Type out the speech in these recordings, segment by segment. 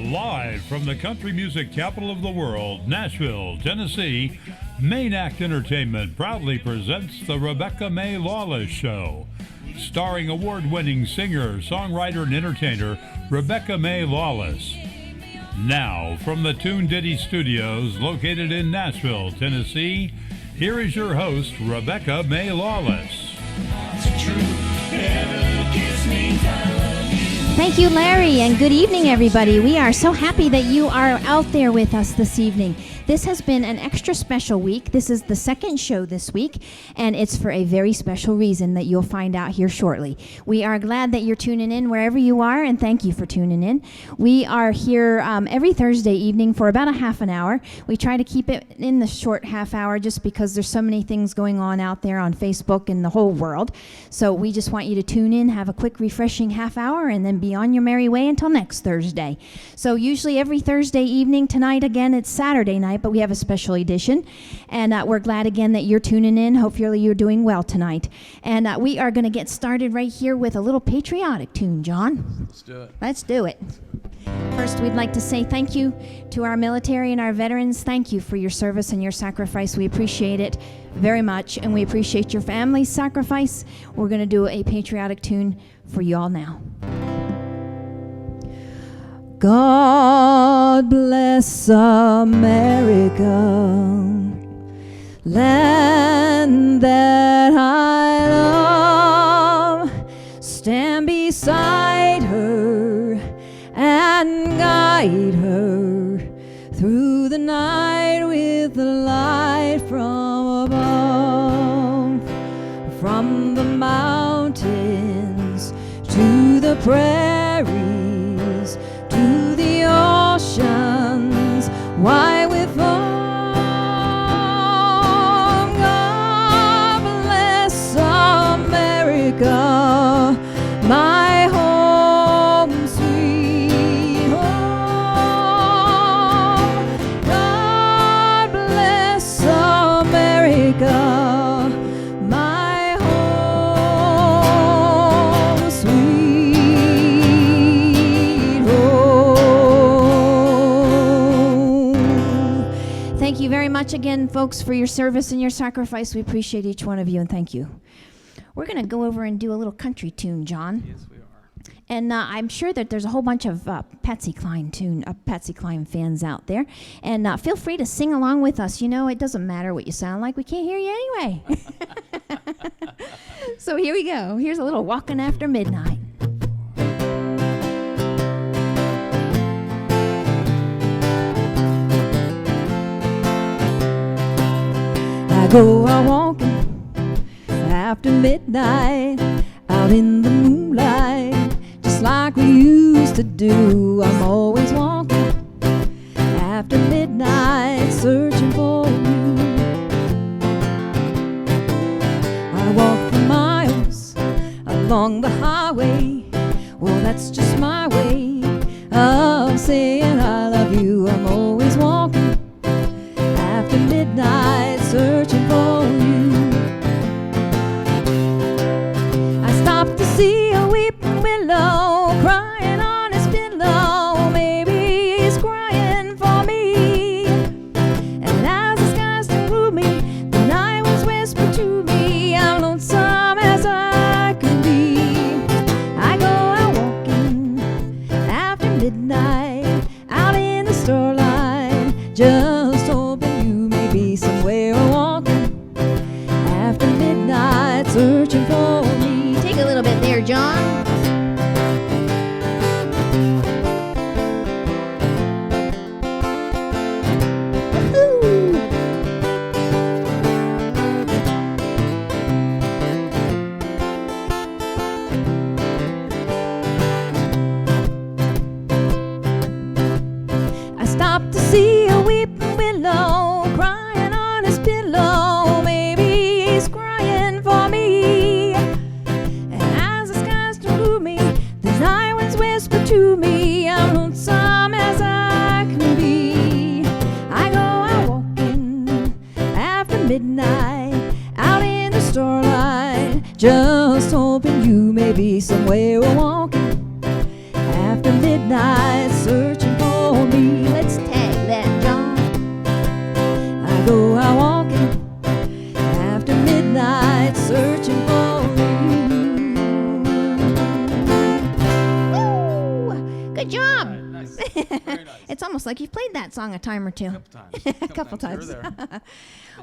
Live from the country music capital of the world, Nashville, Tennessee, Main Act Entertainment proudly presents the Rebecca Mae Lawless Show, starring award-winning singer, songwriter, and entertainer Rebecca Mae Lawless. Now, from the Tune Ditty Studios located in Nashville, Tennessee, here is your host, Rebecca Mae Lawless. Thank you, Larry, and good evening, everybody. We are so happy that you are out there with us this evening. This has been an extra special week. This is the second show this week, and it's for a very special reason that you'll find out here shortly. We are glad that you're tuning in wherever you are, and thank you for tuning in. We are here every Thursday evening for about a half an hour. We try to keep it in the short half hour just because there's so many things going on out there on Facebook and the whole world. So we just want you to tune in, have a quick refreshing half hour, and then be on your merry way until next Thursday. So usually every Thursday evening, tonight again, it's Saturday night, but we have a special edition, and we're glad again that you're tuning in. Hopefully you're doing well tonight, and we are going to get started right here with a little patriotic tune. John, let's do it. First, we'd like to say thank you to our military and our veterans. Thank you for your service and your sacrifice. We appreciate it very much, and we appreciate your family's sacrifice. We're going to do a patriotic tune for you all now. God bless America, land that I love. Stand beside her and guide her through the night with the light from above. From the mountains to the prairies, to the oceans, why with all. God bless America, my home, sweet home. God bless America, my home, sweet home. Thank you very much again, folks, for your service and your sacrifice. We appreciate each one of you, and thank you. We're going to go over and do a little country tune, John. Yes, we are. And I'm sure that there's a whole bunch of Patsy Cline fans out there. And feel free to sing along with us. You know, it doesn't matter what you sound like. We can't hear you anyway. So here we go. Here's a little Walking After Midnight. I go out walking after midnight, out in the moonlight, just like we used to do. I'm always walking after midnight, searching for you. I walk for miles along the highway. Well, that's just my way of saying I love you. I'm always walking after midnight, searching for you. I stopped to see a weeping willow crying on his pillow. Maybe he's crying for me. And as the skies to prove me, the night was whispered to me, I'm lonesome as I could be. I go out walking after midnight, out in the starlight, just hoping you may be somewhere be somewhere walking after midnight, searching for me. Let's tag that, John. I go out walking after midnight, searching for you. Woo! Good job. Nice. Very nice. It's almost like you've played that song a time or two. A couple times. Couple You were times. there.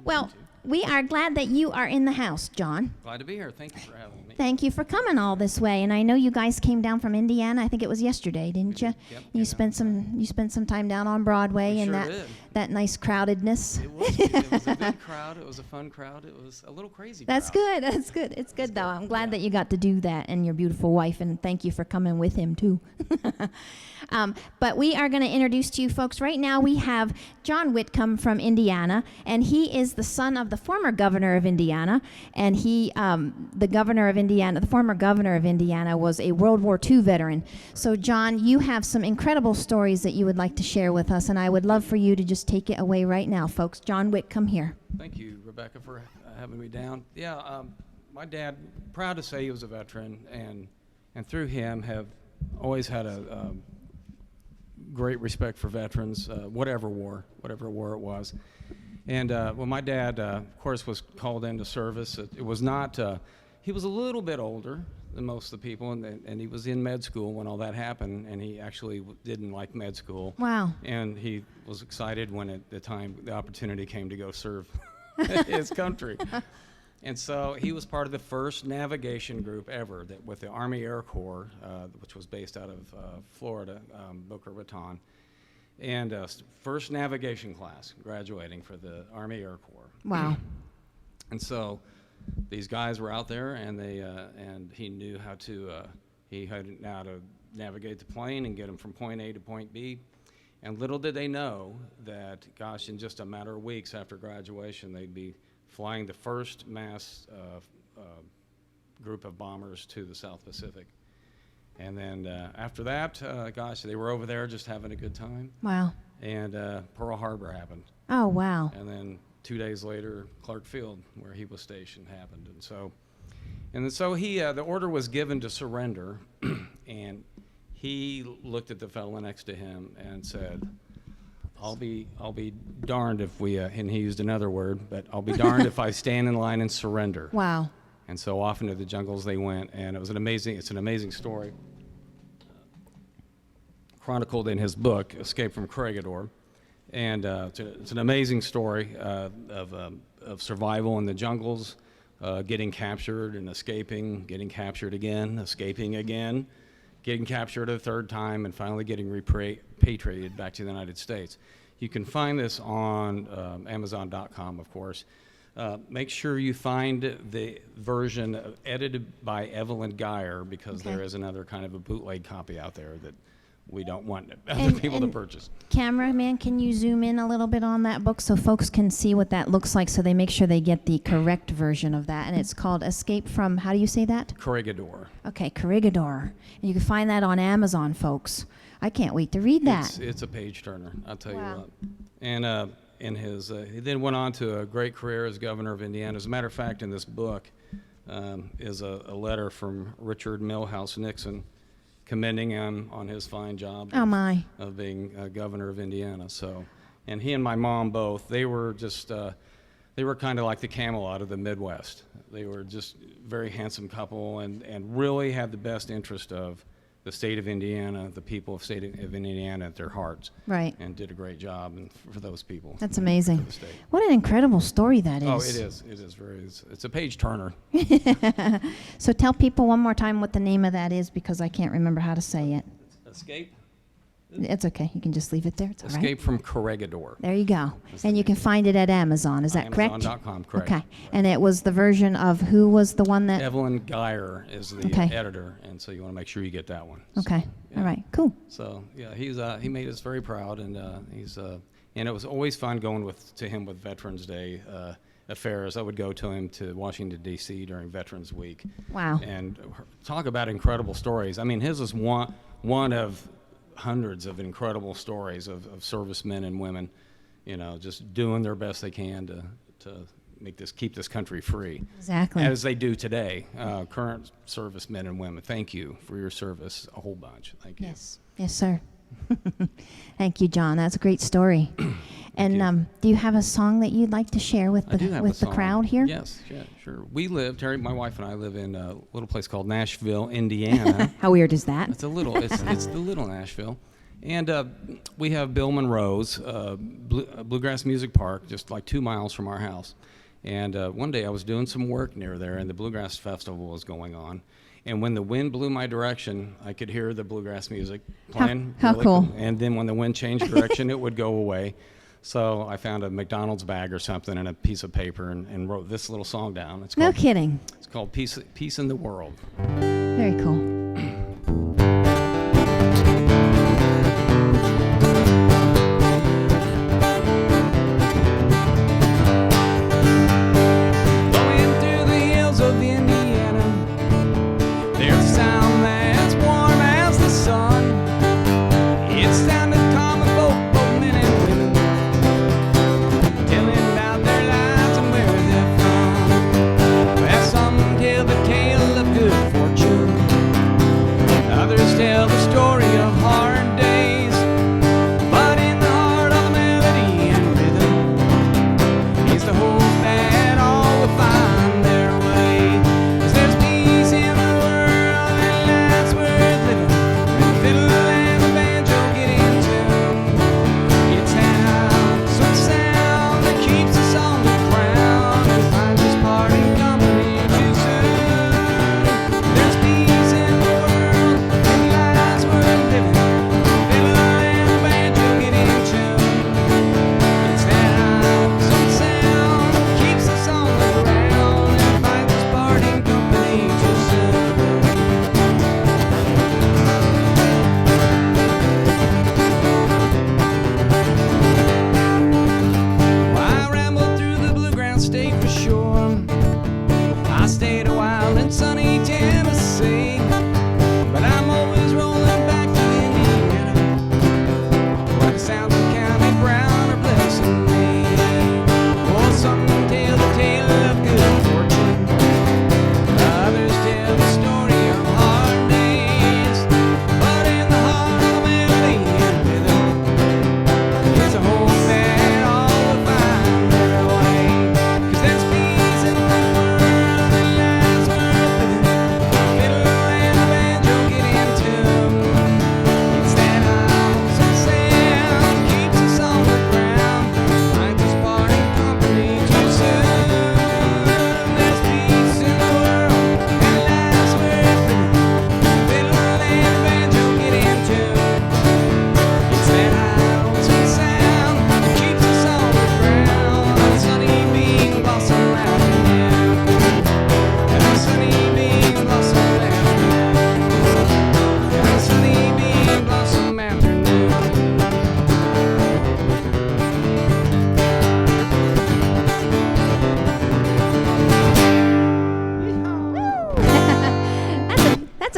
Well, we are glad that you are in the house, John. Glad to be here. Thank you for having me. Thank you for coming all this way. And I know you guys came down from Indiana. I think it was yesterday, didn't you? Yep, You spent some time down on Broadway We and sure did. that nice crowdedness. It was a good crowd. It was a fun crowd. It was a little crazy That's crowd. good. That's good. It's good though. I'm glad that you got to do that, and your beautiful wife, and thank you for coming with him too. But we are going to introduce to you folks right now. We have John Whitcomb from Indiana, and he is the son of the former governor of Indiana. And the former governor of Indiana was a World War II veteran. So John, you have some incredible stories that you would like to share with us, and I would love for you to just take it away right now, folks. John Whitcomb here. Thank you, Rebecca, for having me down. Yeah, my dad, proud to say he was a veteran, and through him have always had a great respect for veterans, whatever war it was. And when my dad, of course, was called into service, it was not, he was a little bit older than most of the people, and he was in med school when all that happened, and he actually didn't like med school. Wow. And he was excited when at the opportunity came to go serve his country. And so he was part of the first navigation group ever with the Army Air Corps, which was based out of Florida, Boca Raton, and first navigation class graduating for the Army Air Corps. Wow. And so these guys were out there, and and he knew how to navigate the plane and get them from point A to point B. And little did they know that, gosh, in just a matter of weeks after graduation, they'd be flying the first mass group of bombers to the South Pacific. And then after that, gosh, they were over there just having a good time. Wow. And Pearl Harbor happened. Oh, wow. And then 2 days later, Clark Field, where he was stationed, happened. And so he, the order was given to surrender, and he looked at the fellow next to him and said, I'll be darned if we, and he used another word, but I'll be darned if I stand in line and surrender. Wow. And so off into the jungles they went, and it's an amazing story, chronicled in his book, Escape from Corregidor. And it's an amazing story of survival in the jungles, getting captured and escaping, getting captured again, escaping again, getting captured a third time, and finally getting repatriated back to the United States. You can find this on Amazon.com, of course. Make sure you find the version edited by Evelyn Geyer, because there is another kind of a bootleg copy out there that we don't want other people to purchase. Cameraman, can you zoom in a little bit on that book so folks can see what that looks like, so they make sure they get the correct version of that? And it's called Escape from, how do you say that? Corregidor. Okay, Corregidor. And you can find that on Amazon, folks. I can't wait to read that. It's a page turner, I'll tell you what. And he then went on to a great career as governor of Indiana. As a matter of fact, in this book is a letter from Richard Milhouse Nixon commending him on his fine job of being governor of Indiana. So, and he and my mom both, they were kind of like the Camelot of the Midwest. They were just a very handsome couple, and really had the best interest of the state of Indiana, the people of the state of Indiana at their hearts. Right. And did a great job for those people. That's amazing. For the state. What an incredible story that is. Oh, it is. It is it's a page turner. So tell people one more time what the name of that is, because I can't remember how to say it. Escape? It's okay. You can just leave it there. It's all right. Escape from Corregidor. There you go. And you can find it at Amazon. Is that correct? Amazon.com, correct. Okay. And it was the version of, who was the one that? Evelyn Geyer is the editor, and so you want to make sure you get that one. Okay. So, yeah. All right. Cool. So yeah, he made us very proud, and and it was always fun going to him with Veterans Day affairs. I would go to him to Washington D.C. during Veterans Week. Wow. And talk about incredible stories. I mean, his is one of hundreds of incredible stories of servicemen and women, just doing their best they can to keep this country free. Exactly. As they do today. Current servicemen and women, thank you for your service, a whole bunch. Thank you. Yes, sir. Thank you, John. That's a great story. And do you have a song that you'd like to share with the crowd here? Yes, yeah, sure. Terry, my wife and I live in a little place called Nashville, Indiana. How weird is that? It's the little Nashville. And we have Bill Monroe's Bluegrass Music Park, just like 2 miles from our house. And one day I was doing some work near there, and the Bluegrass Festival was going on. And when the wind blew my direction, I could hear the bluegrass music playing. How cool. And then when the wind changed direction, it would go away. So I found a McDonald's bag or something and a piece of paper and wrote this little song down. No kidding. It's called Peace in the World. Very cool.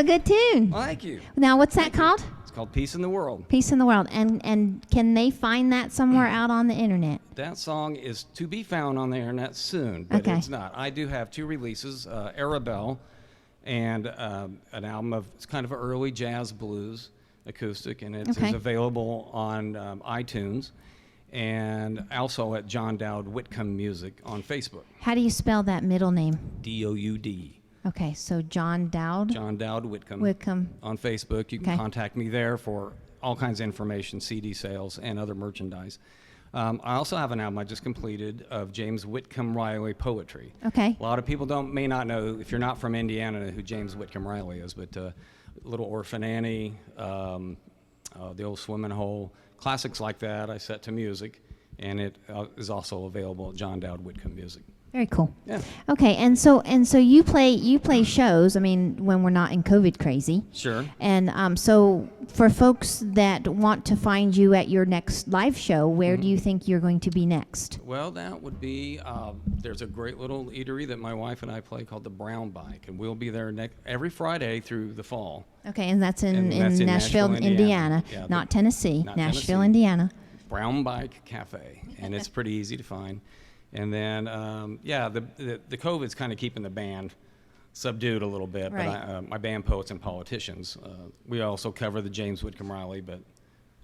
good tune. Well, thank you. Now, what's that called? It's called Peace in the World. Peace in the World. And can they find that somewhere out on the internet? That song is to be found on the internet soon, but it's not. I do have two releases, Arabelle and an album of, it's kind of early jazz blues acoustic, and it's available on iTunes and also at John Dowd Whitcomb Music on Facebook. How do you spell that middle name? D-O-U-D. Okay, so John Dowd? John Dowd Whitcomb. Whitcomb. On Facebook. You can contact me there for all kinds of information, CD sales, and other merchandise. I also have an album I just completed of James Whitcomb Riley poetry. Okay. A lot of people may not know, if you're not from Indiana, who James Whitcomb Riley is, but Little Orphan Annie, The Old Swimming Hole, classics like that I set to music, and it is also available at John Dowd Whitcomb Music. Very cool. Yeah. Okay, and so you play shows. I mean, when we're not in COVID crazy. Sure. And so for folks that want to find you at your next live show, where do you think you're going to be next? Well, that would be there's a great little eatery that my wife and I play called the Brown Bike, and we'll be there every Friday through the fall. Okay, and that's in Nashville, Indiana, yeah, not Tennessee. Not Nashville, Tennessee. Indiana. Brown Bike Cafe, and it's pretty easy to find. And then, the COVID's kind of keeping the band subdued a little bit. Right. But my band, Poets and Politicians, we also cover the James Whitcomb Riley, but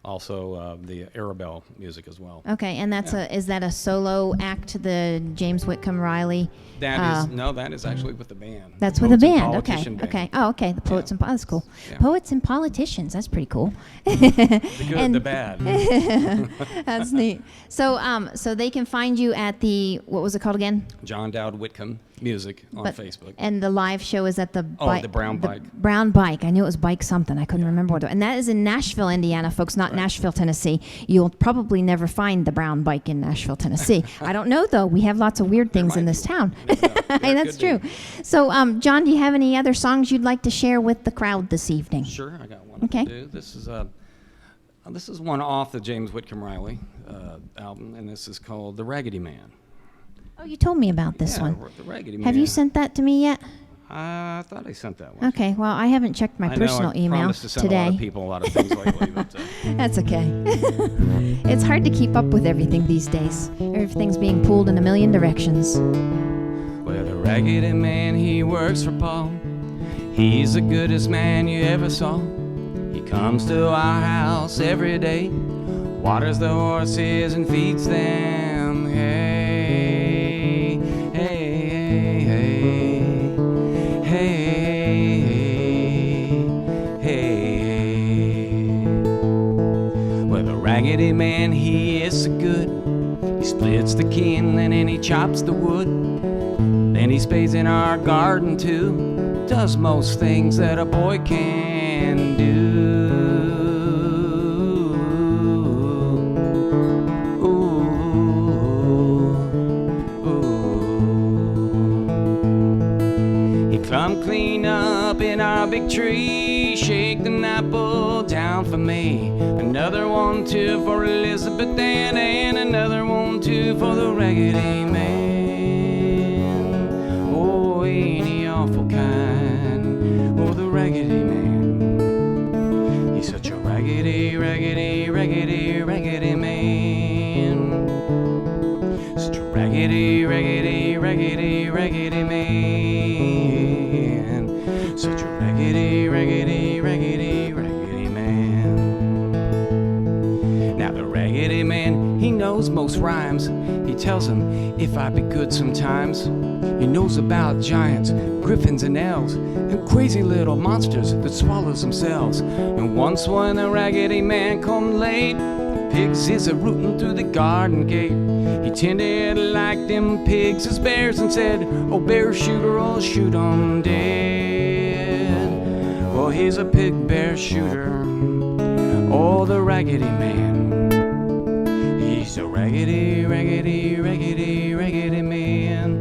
also the Arabelle music as well. Okay, and is that a solo act, the James Whitcomb Riley? That is actually with the band. That's with a Poets and band. Okay. Politician Band. Okay. Oh, okay. The Poets and that's cool. Yeah. Poets and Politicians. That's pretty cool. The good, And- the bad. That's neat. So they can find you at what was it called again? John Dowd Whitcomb Music on Facebook. And the live show is at the the Brown Bike. Brown Bike. I knew it was bike something. I couldn't remember what it was. And that is in Nashville, Indiana, folks, not Nashville, Tennessee. You'll probably never find the Brown Bike in Nashville, Tennessee. I don't know, though. We have lots of weird things in this town. That's true. So, John, do you have any other songs you'd like to share with the crowd this evening? Sure, I got one Okay. to do. This is one off the James Whitcomb Riley album, and this is called The Raggedy Man. Oh, you told me about this one. The Raggedy Man. Have you sent that to me yet? I thought I sent that one. Okay, well, I haven't checked my personal I email promised to send today. a lot of people a lot of things lately, but That's okay. It's hard to keep up with everything these days. Everything's being pulled in a million directions. well, the Raggedy Man, he works for Paul. He's the goodest man you ever saw. He comes to our house every day, waters the horses and feeds them hay. Hey, hey, hey, hey, hey. Well, the Raggedy Man, he is so good. He splits the kindling and he chops the wood. Then he spades in our garden too. Does most things that a boy can do. He come clean up in our big tree, shake an apple down for me. Another one too for Elizabeth Ann, and another one too for the Raggedy Man. Oh, ain't he awful kind? Oh, the Raggedy Man. He's such a raggedy, raggedy, raggedy, raggedy man. Such a raggedy, raggedy, raggedy, raggedy man. Such a raggedy, raggedy, raggedy, raggedy man. Now the Raggedy Man, he knows most rhymes. He tells them if I be good sometimes. He knows about giants, griffins and elves, and crazy little monsters that swallows themselves. And once when the Raggedy Man come late, pigs is a rootin' through the garden gate. He tended like them pigs as bears and said, oh, bear shooter, I'll shoot 'em dead. Oh, he's a pig bear shooter. Oh, the Raggedy Man. He's a raggedy, raggedy, raggedy, raggedy man.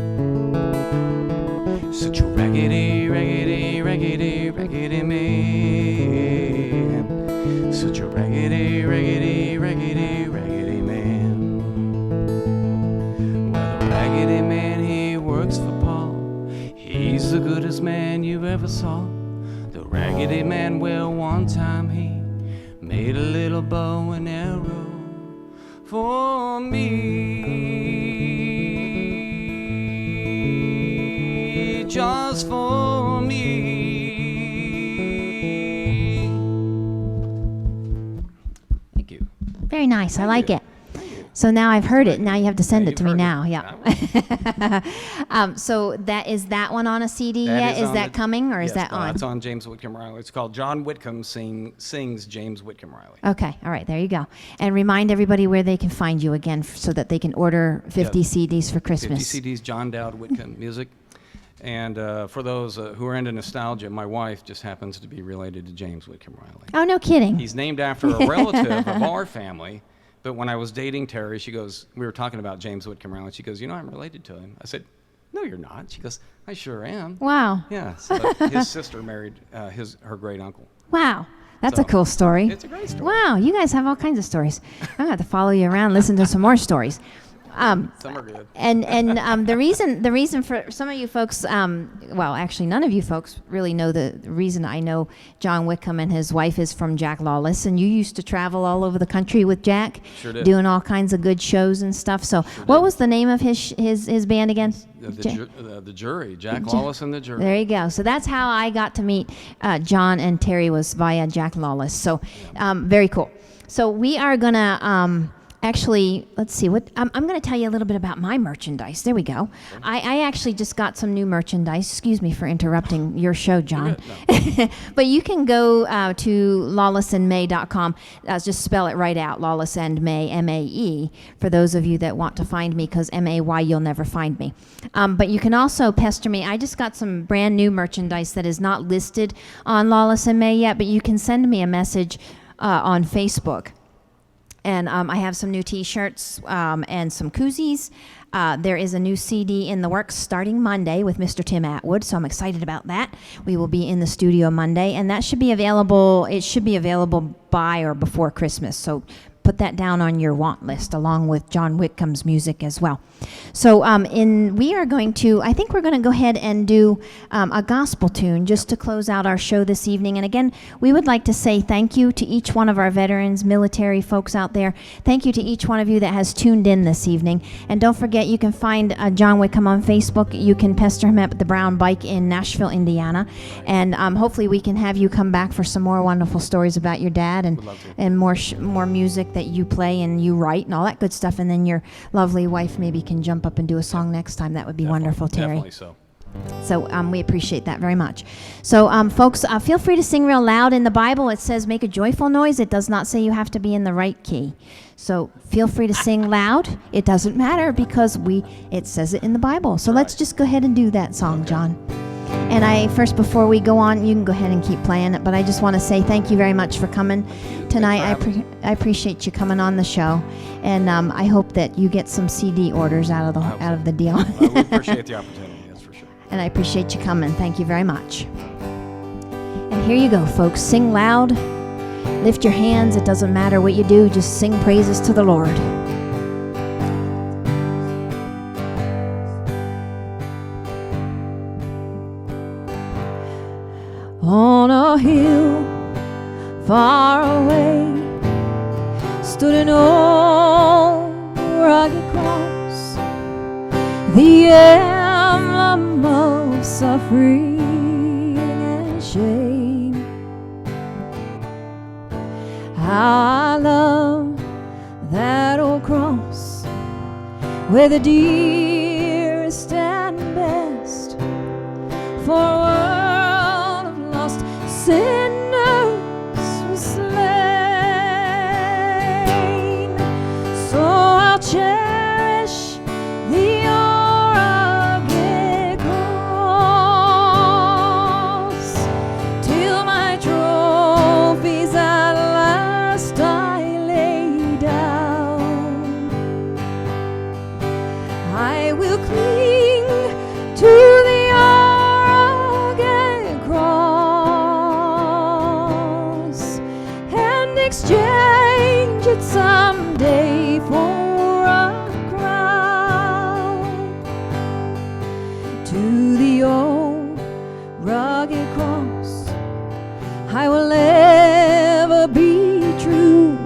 Such a raggedy, raggedy, raggedy, raggedy man. Such a raggedy, raggedy, raggedy, raggedy man. Well, the Raggedy Man, he works for Paul. He's the goodest man you ever saw. The Raggedy Man, well, one time he made a little bow and arrow for me, just for me. Thank you. Very nice. I like it. So now I've heard it. Now you have to send Now it to you've me heard now. it. Yeah. So that one on a CD yet? Is on that the- coming or is yes, that on? It's on James Whitcomb Riley. It's called John Whitcomb Sings James Whitcomb Riley. Okay. All right. There you go. And remind everybody where they can find you again so that they can order 50 CDs for Christmas. 50 CDs, John Dowd Whitcomb Music. And for those who are into nostalgia, my wife just happens to be related to James Whitcomb Riley. Oh, no kidding. He's named after a relative of our family. But when I was dating Terry, she goes, we were talking about James Whitcomb Riley. She goes, you know, I'm related to him. I said, no, you're not. She goes, I sure am. Wow. Yeah. So his sister married her great uncle. Wow. That's So, a cool story. It's a great story. Wow, you guys have all kinds of stories. I'm going to have to follow you around, listen to some more stories. Some are good. And the reason for some of you folks, well, actually none of you folks really know the reason I know John Whitcomb and his wife is from Jack Lawless, and you used to travel all over the country with Jack, Sure did. doing all kinds of good shows and stuff. So, what was the name of his band again? The Jury, Jack Lawless and the Jury. There you go. So that's how I got to meet John and Terry, was via Jack Lawless. So, very cool. So we are gonna. Actually, let's see. I'm going to tell you a little bit about my merchandise. There we go. Okay. I actually just got some new merchandise. Excuse me for interrupting your show, John. No. But you can go to lawlessandmae.com. Just spell it right out, Lawless and Mae, M-A-E, for those of you that want to find me, because M-A-Y, you'll never find me. But you can also pester me. I just got some brand new merchandise that is not listed on Lawless and Mae yet, but you can send me a message on Facebook. And I have some new T-shirts and some koozies. There is a new CD in the works starting Monday with Mr. Tim Atwood, so I'm excited about that. We will be in the studio Monday, and that should be available. It should be available by or before Christmas, so put that down on your want list, along with John Whitcomb's music as well. So we are going to, I think we're going to go ahead and do a gospel tune just to close out our show this evening. And again, we would like to say thank you to each one of our veterans, military folks out there. Thank you to each one of you that has tuned in this evening. And don't forget, you can find John Whitcomb on Facebook. You can pester him at the Brown Bike in Nashville, Indiana. And hopefully we can have you come back for some more wonderful stories about your dad and more music that you play and you write and all that good stuff. And then your lovely wife maybe can jump up and do a song next time. That would be wonderful, Terry. Definitely so. So we appreciate that very much. So folks, feel free to sing real loud. In the Bible, it says make a joyful noise. It does not say you have to be in the right key. So feel free to sing loud. It doesn't matter because it says it in the Bible. So let's just go ahead and do that song, John. And before we go on, you can go ahead and keep playing it, but I just want to say thank you very much for coming tonight. I appreciate you coming on the show, and I hope that you get some CD orders out of the deal. We appreciate the opportunity, that's for sure. And I appreciate you coming. Thank you very much. And here you go, folks. Sing loud, lift your hands. It doesn't matter what you do, just sing praises to the Lord. On a hill far away stood an old rugged cross, the emblem of suffering and shame. How I love that old cross, where the dearest and best for a sinners were slain. So I'll cherish the rugged cross till my trophies at last I lay down. I will cling to the rugged cross, exchange it someday for a crown. To the old rugged cross I will ever be true,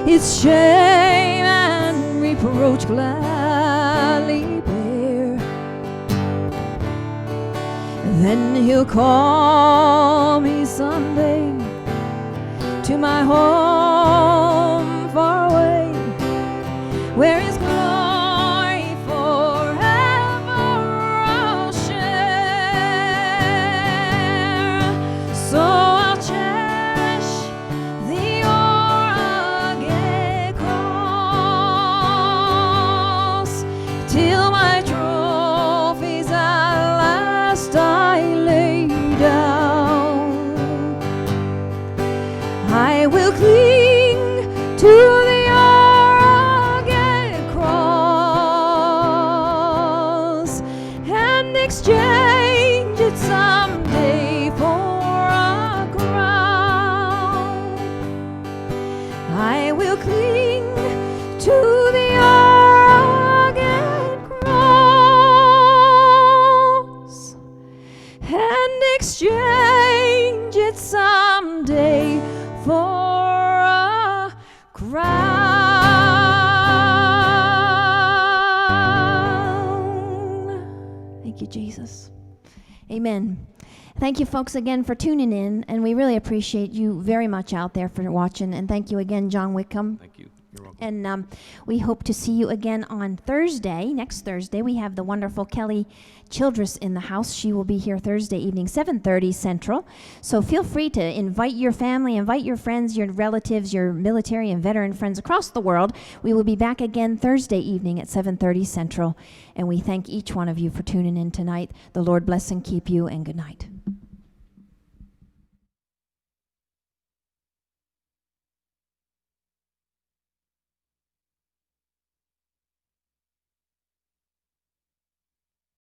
its shame and reproach gladly bear. Then he'll call me someday to my home far away, where his glory forever I'll share. So I'll cherish the rugged cross till my trophies at last I lay down. I will cling to the rugged cross and exchange it someday for a crown. I will cling to the Thank you, Jesus. Amen. Thank you, folks, again for tuning in, and we really appreciate you very much out there for watching. And thank you again, John Whitcomb. Thank you. You're welcome. And we hope to see you again on Thursday. Next Thursday, we have the wonderful Kelly Childress in the house. She will be here Thursday evening, 7:30 Central. So feel free to invite your family, invite your friends, your relatives, your military and veteran friends across the world. We will be back again Thursday evening at 7:30 Central. And we thank each one of you for tuning in tonight. The Lord bless and keep you, and good night.